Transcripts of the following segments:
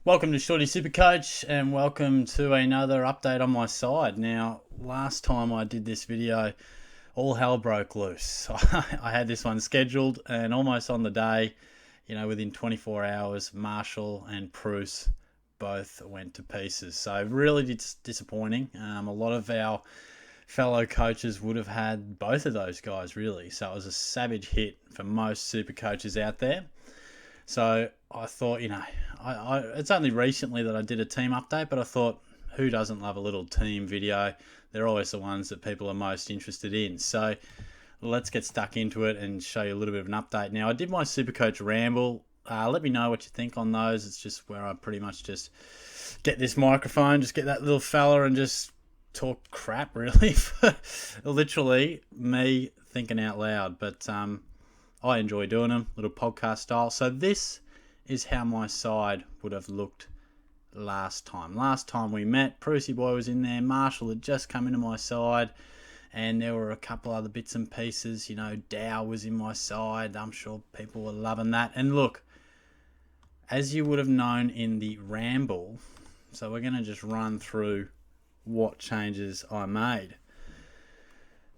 Welcome to Shorty Supercoach and welcome to another update on my side. Now, last time I did this video, all hell broke loose. I had this one scheduled and almost on the day, within 24 hours, Marshall and Preuss both went to pieces. So really disappointing. A lot of our fellow coaches would have had both of those guys really. So it was a savage hit for most super coaches out there. So I thought, it's only recently that I did a team update, but I thought, who doesn't love a little team video? They're always the ones that people are most interested in. So let's get stuck into it and show you a little bit of an update. Now, I did my Supercoach ramble. Let me know what you think on those. It's just where I pretty much just get this microphone, just get that little fella and just talk crap, really. Literally me thinking out loud. But I enjoy doing them, little podcast style. So this is how my side would have looked last time. Last time we met, Preussy boy was in there, Marshall had just come into my side, and there were a couple other bits and pieces. Dow was in my side. I'm sure people were loving that. And look, as you would have known in the ramble, so we're going to just run through what changes I made.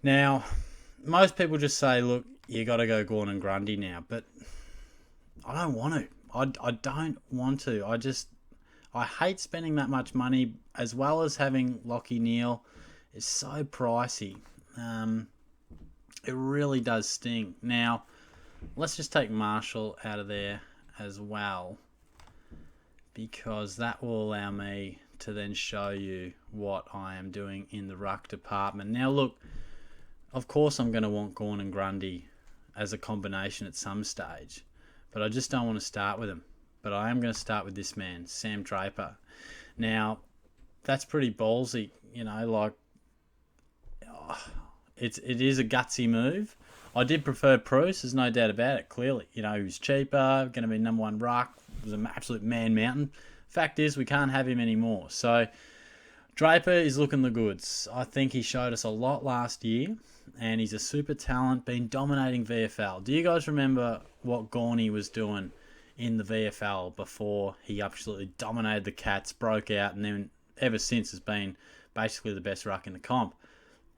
Now, most people just say, look, you got to go Gawn and Grundy now, but I don't want to. I don't want to. I hate spending that much money, as well as having Lockie Neal is so pricey. It really does sting. Now, let's just take Marshall out of there as well, because that will allow me to then show you what I am doing in the ruck department. Now, look, of course I'm going to want Gawn and Grundy as a combination at some stage, but I just don't want to start with him. But I am going to start with this man, Sam Draper. Now, that's pretty ballsy, it is a gutsy move. I did prefer Preuss, there's no doubt about it, clearly. He was cheaper, going to be number one ruck, was an absolute man mountain. Fact is, we can't have him anymore. So, Draper is looking the goods. I think he showed us a lot last year, and he's a super talent, been dominating VFL. Do you guys remember what Gawney was doing in the VFL before he absolutely dominated the Cats, broke out, and then ever since has been basically the best ruck in the comp?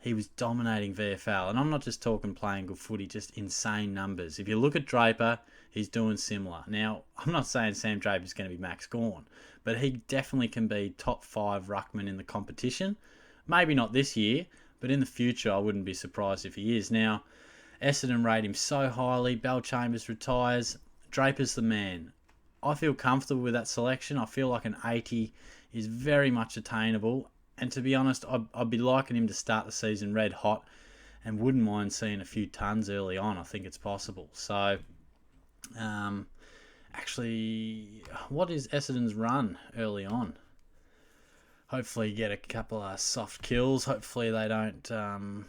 He was dominating VFL, and I'm not just talking playing good footy, just insane numbers. If you look at Draper, he's doing similar. Now, I'm not saying Sam Draper's going to be Max Gawn, but he definitely can be top 5 ruckman in the competition. Maybe not this year, but in the future, I wouldn't be surprised if he is. Now, Essendon rate him so highly. Bell Chambers retires. Draper's the man. I feel comfortable with that selection. I feel like an 80 is very much attainable. And to be honest, I'd be liking him to start the season red hot and wouldn't mind seeing a few tons early on. I think it's possible. So, actually, what is Essendon's run early on? Hopefully get a couple of soft kills. Hopefully they don't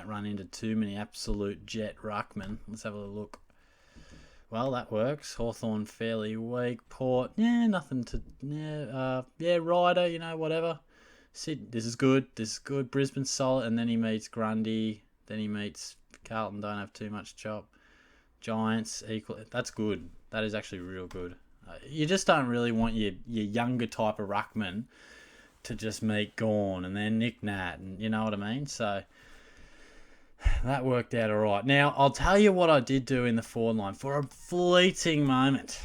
run into too many absolute jet ruckmen. Let's have a look. Well, that works. Hawthorn fairly weak. Port, nothing to... Ryder, whatever. Sid, this is good. Brisbane solid. And then he meets Grundy. Then he meets Carlton. Don't have too much chop. Giants, equal. That's good. That is actually real good. You just don't really want your younger type of ruckman to just meet Gawn and then Nick Nat. And you know what I mean? So... that worked out all right. Now, I'll tell you what I did do in the forward line. For a fleeting moment,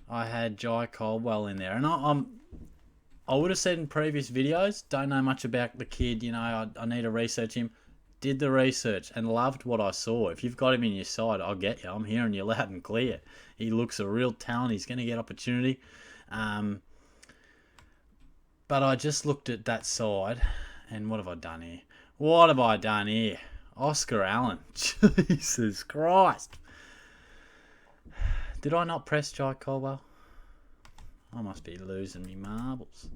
I had Jai Caldwell in there. And I would have said in previous videos, don't know much about the kid. I need to research him. Did the research and loved what I saw. If you've got him in your side, I'll get you. I'm hearing you loud and clear. He looks a real talent. He's going to get opportunity. But I just looked at that side. And what have I done here? Oscar Allen. Jesus Christ. Did I not press Jai Caldwell? I must be losing me marbles.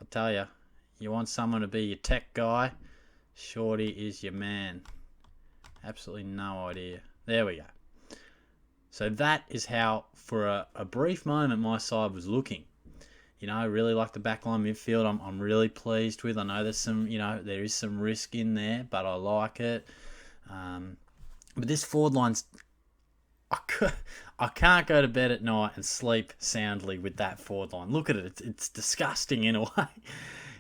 I tell you, you want someone to be your tech guy, Shorty is your man. Absolutely no idea. There we go. So that is how, for a brief moment, my side was looking. I really like the backline midfield. I'm really pleased with. I know there's some, there is some risk in there, but I like it. But this forward line's... I can't go to bed at night and sleep soundly with that forward line. Look at it. It's disgusting in a way.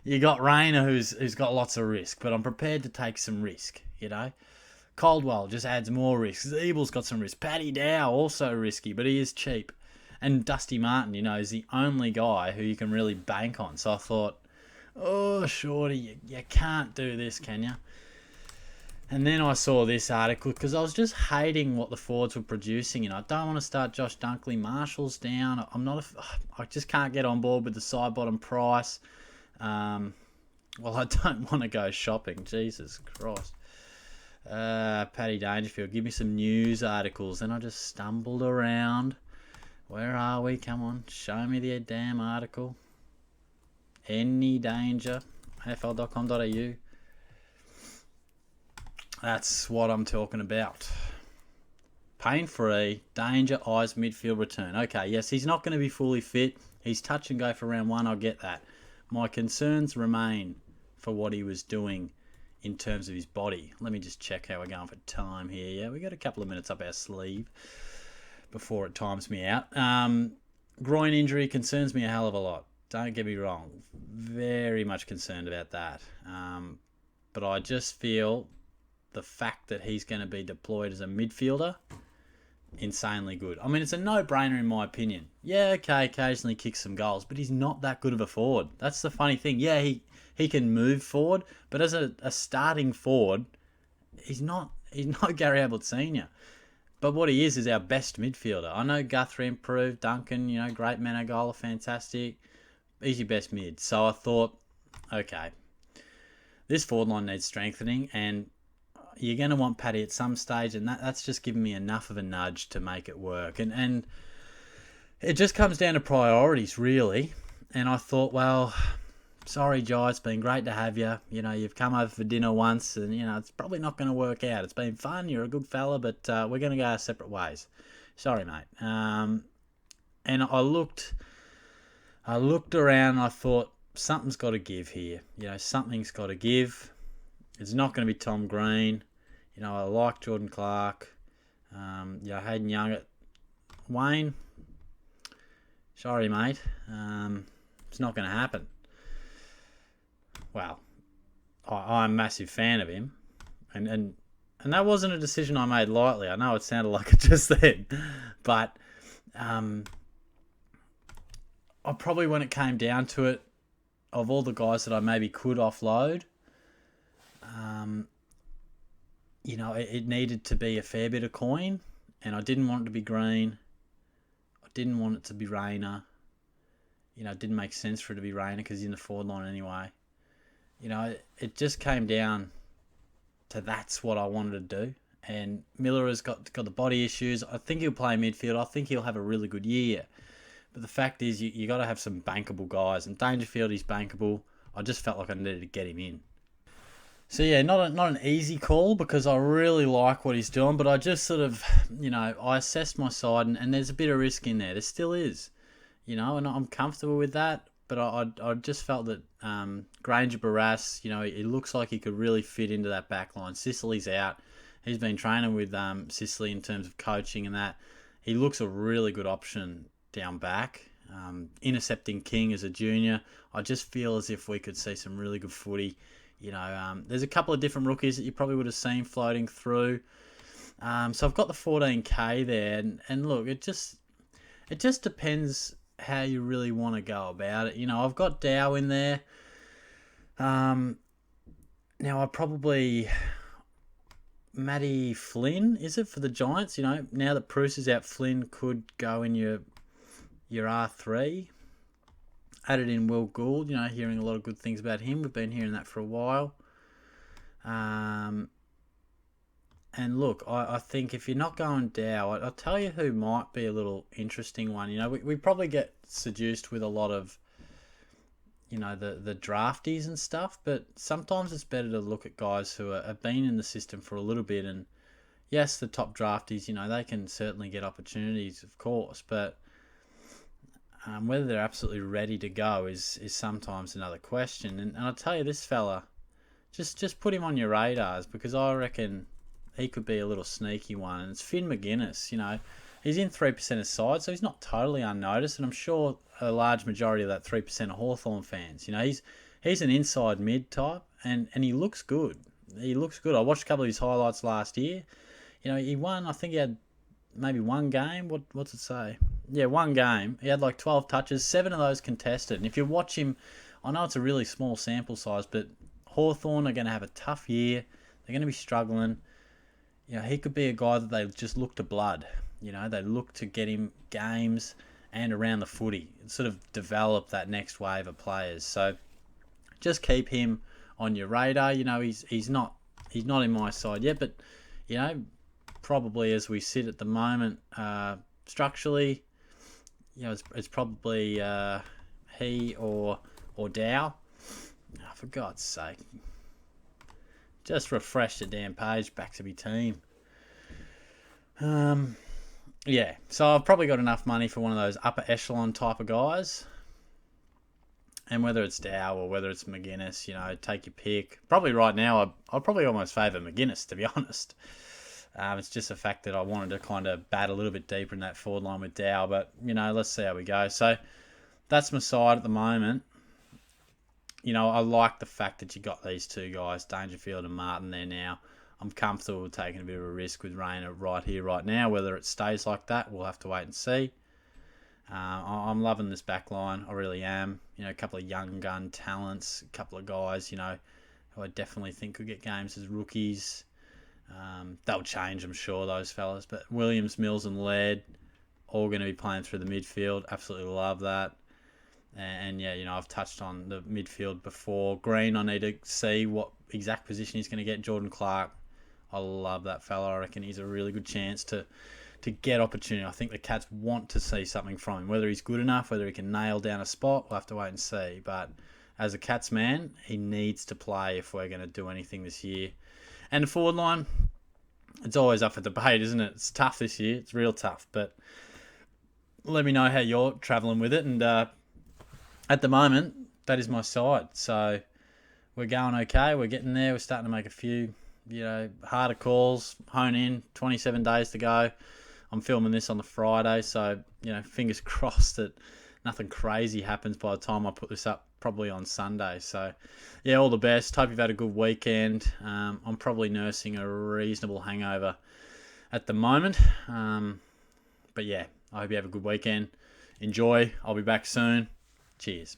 You got Rayner, who's got lots of risk, but I'm prepared to take some risk, you know. Caldwell just adds more risk. Zeebel's got some risk. Paddy Dow, also risky, but he is cheap. And Dusty Martin, you know, is the only guy who you can really bank on. So I thought, oh, Shorty, you can't do this, can you? And then I saw this article because I was just hating what the forwards were producing, and I don't want to start Josh Dunkley. Marshall's down. I just can't get on board with the side bottom price. Well, I don't want to go shopping. Jesus Christ. Paddy Dangerfield, give me some news articles. Then I just stumbled around. Where are we? Come on, show me the damn article. Any danger? AFL.com.au. That's what I'm talking about. Pain-free, danger, eyes, midfield return. Okay, yes, he's not going to be fully fit. He's touch and go for round one, I'll get that. My concerns remain for what he was doing in terms of his body. Let me just check how we're going for time here. Yeah, we got a couple of minutes up our sleeve before it times me out. Groin injury concerns me a hell of a lot. Don't get me wrong. Very much concerned about that. But I just feel the fact that he's going to be deployed as a midfielder, insanely good. I mean, it's a no-brainer in my opinion. Yeah, okay, occasionally kicks some goals, but he's not that good of a forward. That's the funny thing. Yeah, he can move forward, but as a starting forward, he's not Gary Ablett Sr. But what he is our best midfielder. I know Guthrie improved, Duncan, you know, great Menegola, fantastic. He's your best mid. So I thought, okay, this forward line needs strengthening, and you're going to want Paddy at some stage, and that's just given me enough of a nudge to make it work. And it just comes down to priorities, really. And I thought, well, sorry, Jai, it's been great to have you. You know, you've come over for dinner once, and, you know, it's probably not going to work out. It's been fun. You're a good fella, but we're going to go our separate ways. Sorry, mate. And I looked around, and I thought, something's got to give here. You know, something's got to give. It's not going to be Tom Green. You know, I like Jordan Clark. Yeah, Hayden Young at Wayne. Sorry, mate. It's not going to happen. Well, I'm a massive fan of him. And that wasn't a decision I made lightly. I know it sounded like it just then. But I probably, when it came down to it, of all the guys that I maybe could offload, you know, it needed to be a fair bit of coin, and I didn't want it to be Green. I didn't want it to be Rayner. You know, it didn't make sense for it to be Rayner because he's in the forward line anyway. You know, it just came down to that's what I wanted to do. And Miller has got the body issues. I think he'll play midfield. I think he'll have a really good year. But the fact is, you got to have some bankable guys. And Dangerfield is bankable. I just felt like I needed to get him in. So yeah, not an easy call because I really like what he's doing, but I just sort of, you know, I assessed my side, and there's a bit of risk in there. There still is, you know, and I'm comfortable with that. But I just felt that Granger Barras, you know, it looks like he could really fit into that back line. Sicily's out. He's been training with Sicily in terms of coaching and that. He looks a really good option down back. Intercepting King as a junior. I just feel as if we could see some really good footy. You know, there's a couple of different rookies that you probably would have seen floating through. So I've got the 14K there, and look, it just depends how you really want to go about it. You know, I've got Dow in there. Now I probably Matty Flynn, is it, for the Giants? You know, now that Preuss is out, Flynn could go in your R3. Added in Will Gould, you know, hearing a lot of good things about him. We've been hearing that for a while. And look, I think if you're not going Dow, I'll tell you who might be a little interesting one. You know, we probably get seduced with a lot of, you know, the drafties and stuff, but sometimes it's better to look at guys who have been in the system for a little bit. And yes, the top drafties, you know, they can certainly get opportunities, of course, but whether they're absolutely ready to go is sometimes another question. And I'll tell you, this fella, just put him on your radars, because I reckon he could be a little sneaky one. And it's Finn Mcginnis, He's in 3% of side, so he's not totally unnoticed, and I'm sure a large majority of that 3% are Hawthorn fans. He's an inside mid type, and he looks good. He looks good. I watched a couple of his highlights last year. He won, I think he had maybe one game. What's it say? Yeah, one game. He had like 12 touches, 7 of those contested. And if you watch him, I know it's a really small sample size, but Hawthorn are going to have a tough year. They're going to be struggling. He could be a guy that they just look to blood. They look to get him games and around the footy and sort of develop that next wave of players. So just keep him on your radar. He's not in my side yet, but probably as we sit at the moment, structurally, it's probably he or Dow. Oh, for God's sake, just refresh the damn page back to my team. Yeah, so I've probably got enough money for one of those upper echelon type of guys. And whether it's Dow or whether it's Mcginnis, take your pick. Probably right now, I'd probably almost favour Mcginnis, to be honest. It's just the fact that I wanted to kind of bat a little bit deeper in that forward line with Dow. But, let's see how we go. So that's my side at the moment. I like the fact that you got these two guys, Dangerfield and Martin, there now. I'm comfortable with taking a bit of a risk with Rayner right here, right now. Whether it stays like that, we'll have to wait and see. I'm loving this back line. I really am. A couple of young gun talents, a couple of guys, who I definitely think could get games as rookies. They'll change, I'm sure, those fellas. But Williams, Mills and Laird, all going to be playing through the midfield. Absolutely love that. And yeah, I've touched on the midfield before. Green, I need to see what exact position he's going to get. Jordan Clark, I love that fella. I reckon he's a really good chance to get opportunity. I think the Cats want to see something from him. Whether he's good enough, whether he can nail down a spot, we'll have to wait and see. But as a Cats man, he needs to play if we're going to do anything this year. And the forward line, it's always up for debate, isn't it? It's tough this year. It's real tough. But let me know how you're travelling with it. And at the moment, that is my side. So we're going okay. We're getting there. We're starting to make a few, harder calls, hone in. 27 days to go. I'm filming this on the Friday, so, fingers crossed that nothing crazy happens by the time I put this up, probably on Sunday. So, yeah, all the best. Hope you've had a good weekend. I'm probably nursing a reasonable hangover at the moment. But, yeah, I hope you have a good weekend. Enjoy. I'll be back soon. Cheers.